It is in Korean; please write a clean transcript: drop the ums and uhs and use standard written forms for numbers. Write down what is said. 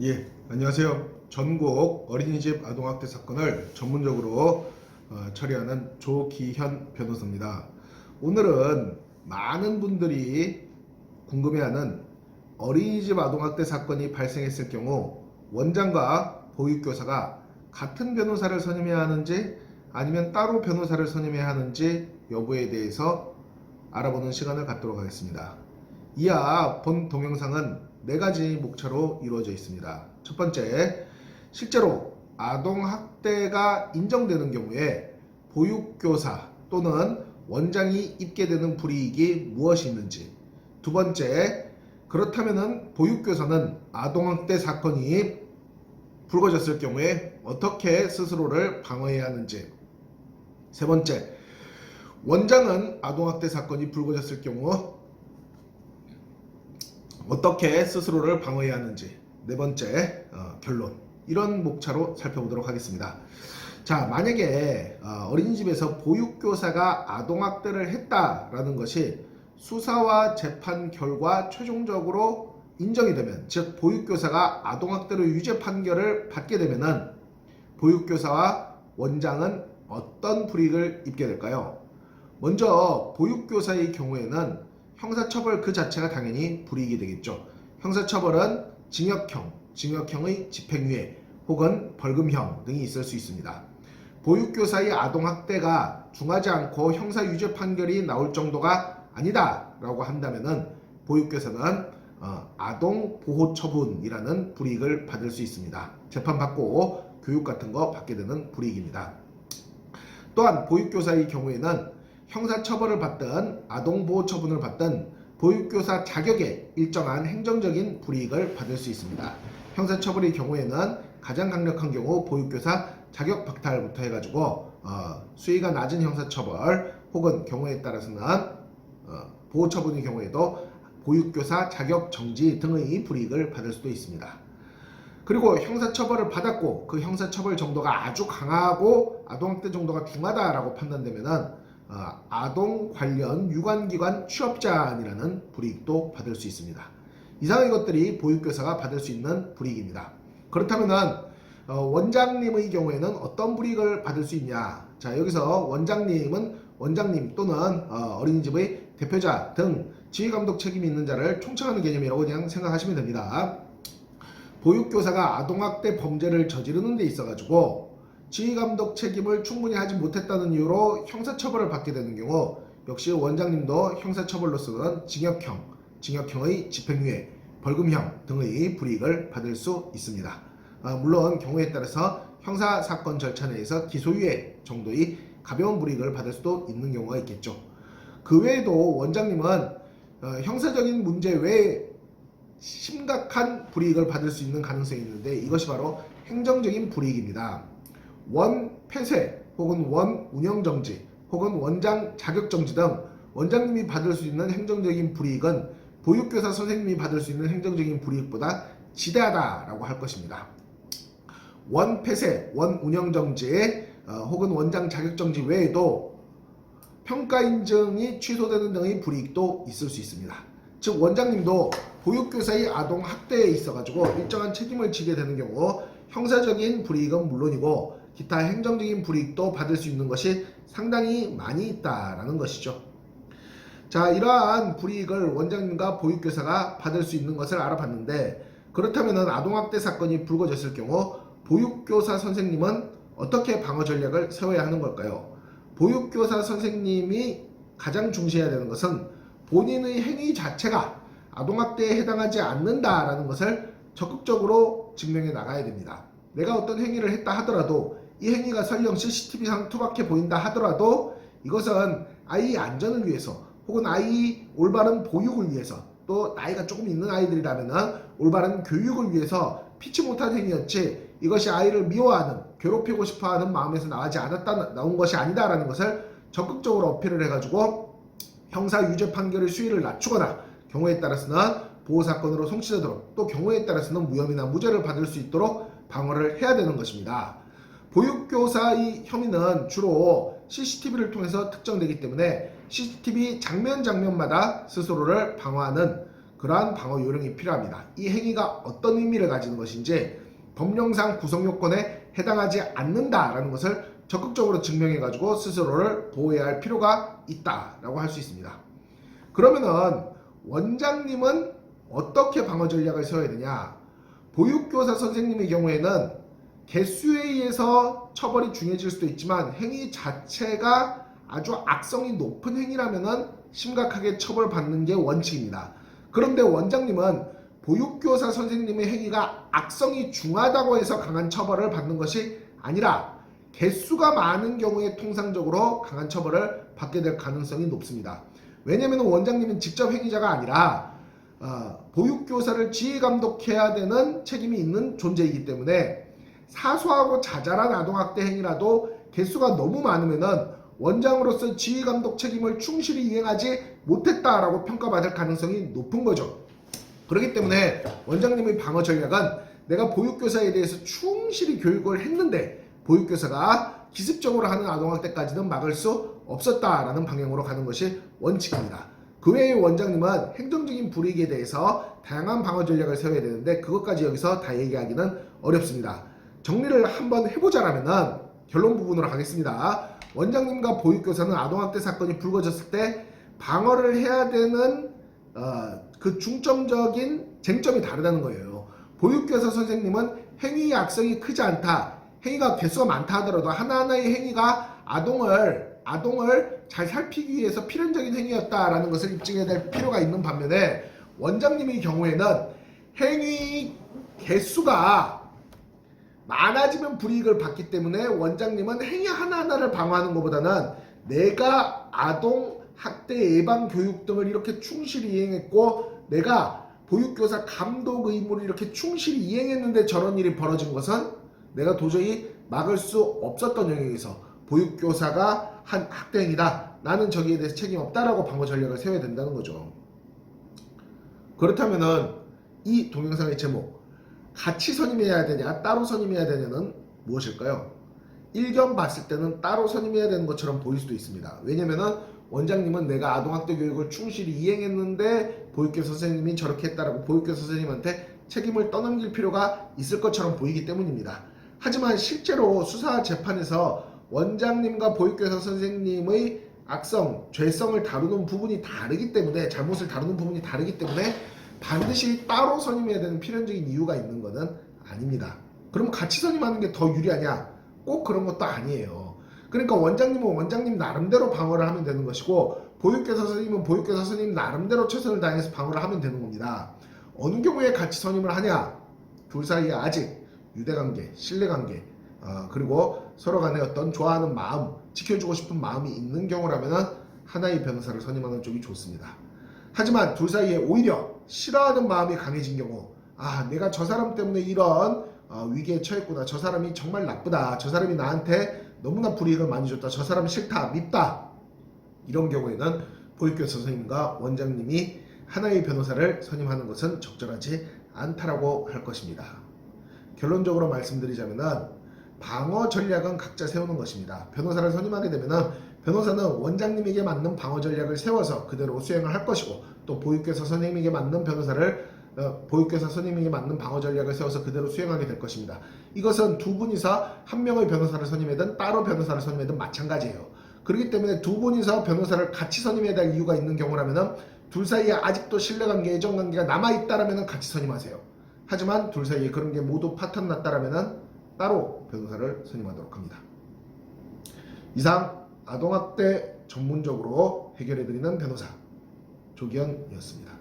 예, 안녕하세요. 전국 어린이집 아동학대 사건을 전문적으로 처리하는 조기현 변호사입니다. 오늘은 많은 분들이 궁금해하는 어린이집 아동학대 사건이 발생했을 경우 원장과 보육교사가 같은 변호사를 선임해야 하는지 아니면 따로 변호사를 선임해야 하는지 여부에 대해서 알아보는 시간을 갖도록 하겠습니다. 이하 본 동영상은 4가지 목차로 이루어져 있습니다. 첫 번째, 실제로 아동학대가 인정되는 경우에 보육교사 또는 원장이 입게 되는 불이익이 무엇이 있는지. 두 번째, 그렇다면 보육교사는 아동학대 사건이 불거졌을 경우에 어떻게 스스로를 방어해야 하는지. 세 번째, 원장은 아동학대 사건이 불거졌을 경우 어떻게 스스로를 방어해야 하는지. 네 번째, 결론. 이런 목차로 살펴보도록 하겠습니다. 자, 만약에 어린이집에서 보육교사가 아동학대를 했다라는 것이 수사와 재판 결과 최종적으로 인정이 되면, 즉 보육교사가 아동학대로 유죄 판결을 받게 되면은 보육교사와 원장은 어떤 불이익을 입게 될까요? 먼저 보육교사의 경우에는 형사처벌 그 자체가 당연히 불이익이 되겠죠. 형사처벌은 징역형의 집행유예 혹은 벌금형 등이 있을 수 있습니다. 보육교사의 아동학대가 중하지 않고 형사유죄 판결이 나올 정도가 아니다 라고 한다면은 보육교사는 아동보호처분이라는 불이익을 받을 수 있습니다. 재판받고 교육 같은 거 받게 되는 불이익입니다. 또한 보육교사의 경우에는 형사처벌을 받든 아동보호처분을 받든 보육교사 자격에 일정한 행정적인 불이익을 받을 수 있습니다. 형사처벌의 경우에는 가장 강력한 경우 보육교사 자격 박탈부터 해가지고 수위가 낮은 형사처벌 혹은 경우에 따라서는 보호처분의 경우에도 보육교사 자격 정지 등의 불이익을 받을 수도 있습니다. 그리고 형사처벌을 받았고 그 형사처벌 정도가 아주 강하고 아동학대 정도가 중하다라고 판단되면은 아동 관련 유관기관 취업제한이라는 불이익도 받을 수 있습니다. 이상의 것들이 보육교사가 받을 수 있는 불이익입니다. 그렇다면 원장님의 경우에는 어떤 불이익을 받을 수 있냐? 자, 여기서 원장님 또는 어린이집의 대표자 등 지휘감독 책임이 있는 자를 총칭하는 개념이라고 그냥 생각하시면 됩니다. 보육교사가 아동학대 범죄를 저지르는 데 있어가지고 지휘감독 책임을 충분히 하지 못했다는 이유로 형사처벌을 받게 되는 경우 역시 원장님도 형사처벌로서는 징역형의 집행유예, 벌금형 등의 불이익을 받을 수 있습니다. 물론 경우에 따라서 형사사건 절차 내에서 기소유예 정도의 가벼운 불이익을 받을 수도 있는 경우가 있겠죠. 그 외에도 원장님은 형사적인 문제 외에 심각한 불이익을 받을 수 있는 가능성이 있는데 이것이 바로 행정적인 불이익입니다. 원 폐쇄 혹은 원 운영정지 혹은 원장 자격정지 등 원장님이 받을 수 있는 행정적인 불이익은 보육교사 선생님이 받을 수 있는 행정적인 불이익보다 지대하다라고 할 것입니다. 원 폐쇄, 원 운영정지 혹은 원장 자격정지 외에도 평가 인증이 취소되는 등의 불이익도 있을 수 있습니다. 즉 원장님도 보육교사의 아동학대에 있어가지고 일정한 책임을 지게 되는 경우 형사적인 불이익은 물론이고 기타 행정적인 불이익도 받을 수 있는 것이 상당히 많이 있다라는 것이죠. 자, 이러한 불이익을 원장님과 보육교사가 받을 수 있는 것을 알아봤는데, 그렇다면 아동학대 사건이 불거졌을 경우 보육교사 선생님은 어떻게 방어 전략을 세워야 하는 걸까요? 보육교사 선생님이 가장 중시해야 되는 것은 본인의 행위 자체가 아동학대에 해당하지 않는다라는 것을 적극적으로 증명해 나가야 됩니다. 내가 어떤 행위를 했다 하더라도 이 행위가 설령 CCTV상 투박해 보인다 하더라도 이것은 아이의 안전을 위해서 혹은 아이의 올바른 보육을 위해서 또 나이가 조금 있는 아이들이라면 올바른 교육을 위해서 피치 못한 행위였지 이것이 아이를 미워하는 괴롭히고 싶어하는 마음에서 나온 것이 아니다라는 것을 적극적으로 어필을 해가지고 형사 유죄 판결의 수위를 낮추거나 경우에 따라서는 보호사건으로 송치되도록 또 경우에 따라서는 무혐의나 무죄를 받을 수 있도록 방어를 해야 되는 것입니다. 보육교사의 혐의는 주로 CCTV를 통해서 특정되기 때문에 CCTV 장면마다 스스로를 방어하는 그러한 방어 요령이 필요합니다. 이 행위가 어떤 의미를 가지는 것인지 법령상 구성 요건에 해당하지 않는다라는 것을 적극적으로 증명해가지고 스스로를 보호해야 할 필요가 있다라고 할 수 있습니다. 그러면은 원장님은 어떻게 방어 전략을 세워야 되냐? 보육교사 선생님의 경우에는 개수에 의해서 처벌이 중요해질 수도 있지만 행위 자체가 아주 악성이 높은 행위라면은 심각하게 처벌받는 게 원칙입니다. 그런데 원장님은 보육교사 선생님의 행위가 악성이 중하다고 해서 강한 처벌을 받는 것이 아니라 개수가 많은 경우에 통상적으로 강한 처벌을 받게 될 가능성이 높습니다. 왜냐하면 원장님은 직접 행위자가 아니라 보육교사를 지휘감독해야 되는 책임이 있는 존재이기 때문에 사소하고 자잘한 아동학대 행위라도 개수가 너무 많으면은 원장으로서 지휘감독 책임을 충실히 이행하지 못했다라고 평가받을 가능성이 높은 거죠. 그렇기 때문에 원장님의 방어 전략은 내가 보육교사에 대해서 충실히 교육을 했는데 보육교사가 기습적으로 하는 아동학대까지는 막을 수 없었다라는 방향으로 가는 것이 원칙입니다. 그 외에 원장님은 행정적인 불이익에 대해서 다양한 방어 전략을 세워야 되는데 그것까지 여기서 다 얘기하기는 어렵습니다. 정리를 한번 해보자라면은 결론 부분으로 가겠습니다. 원장님과 보육교사는 아동학대 사건이 불거졌을 때 방어를 해야 되는 그 중점적인 쟁점이 다르다는 거예요. 보육교사 선생님은 행위의 악성이 크지 않다, 행위가 개수가 많다 하더라도 하나하나의 행위가 아동을 잘 살피기 위해서 필연적인 행위였다라는 것을 입증해야 될 필요가 있는 반면에 원장님의 경우에는 행위 개수가 많아지면 불이익을 받기 때문에 원장님은 행위 하나하나를 방어하는 것보다는 내가 아동 학대 예방 교육 등을 이렇게 충실히 이행했고 내가 보육교사 감독 의무를 이렇게 충실히 이행했는데 저런 일이 벌어진 것은 내가 도저히 막을 수 없었던 영역에서 보육교사가 한 학대 행위다, 나는 저기에 대해서 책임 없다라고 방어 전략을 세워야 된다는 거죠. 그렇다면은 이 동영상의 제목, 같이 선임해야 되냐 따로 선임해야 되냐는 무엇일까요? 일견 봤을 때는 따로 선임해야 되는 것처럼 보일 수도 있습니다. 왜냐면은 원장님은 내가 아동학대 교육을 충실히 이행했는데 보육교사 선생님이 저렇게 했다라고 보육교사 선생님한테 책임을 떠넘길 필요가 있을 것처럼 보이기 때문입니다. 하지만 실제로 수사 재판에서 원장님과 보육교사 선생님의 악성, 죄성을 다루는 부분이 다르기 때문에, 잘못을 다루는 부분이 다르기 때문에 반드시 따로 선임해야 되는 필연적인 이유가 있는 것은 아닙니다. 그럼 같이 선임하는 게 더 유리하냐? 꼭 그런 것도 아니에요. 그러니까 원장님은 원장님 나름대로 방어를 하면 되는 것이고 보육교사 선생님은 보육교사 선생님 나름대로 최선을 다해서 방어를 하면 되는 겁니다. 어느 경우에 같이 선임을 하냐? 둘 사이에 아직 유대관계, 신뢰관계, 그리고 서로 간에 어떤 좋아하는 마음, 지켜주고 싶은 마음이 있는 경우라면 하나의 변호사를 선임하는 쪽이 좋습니다. 하지만 둘 사이에 오히려 싫어하는 마음이 강해진 경우, 내가 저 사람 때문에 이런 위기에 처했구나, 저 사람이 정말 나쁘다, 저 사람이 나한테 너무나 불이익을 많이 줬다, 저 사람 싫다, 밉다, 이런 경우에는 보육교사 선생님과 원장님이 하나의 변호사를 선임하는 것은 적절하지 않다라고 할 것입니다. 결론적으로 말씀드리자면 방어 전략은 각자 세우는 것입니다. 변호사를 선임하게 되면 변호사는 원장님에게 맞는 방어 전략을 세워서 그대로 수행을 할 것이고, 또 보육교사 선생님에게 맞는 보육교사 선생님에게 맞는 방어 전략을 세워서 그대로 수행하게 될 것입니다. 이것은 두 분이서 한 명의 변호사를 선임하든 따로 변호사를 선임하든 마찬가지예요. 그렇기 때문에 두 분이서 변호사를 같이 선임해야 될 이유가 있는 경우라면 둘 사이에 아직도 신뢰관계, 애정관계가 남아있다라면 같이 선임하세요. 하지만 둘 사이에 그런 게 모두 파탄 났다라면 따로 변호사를 선임하도록 합니다. 이상 아동학대 전문적으로 해결해드리는 변호사 조기현이었습니다.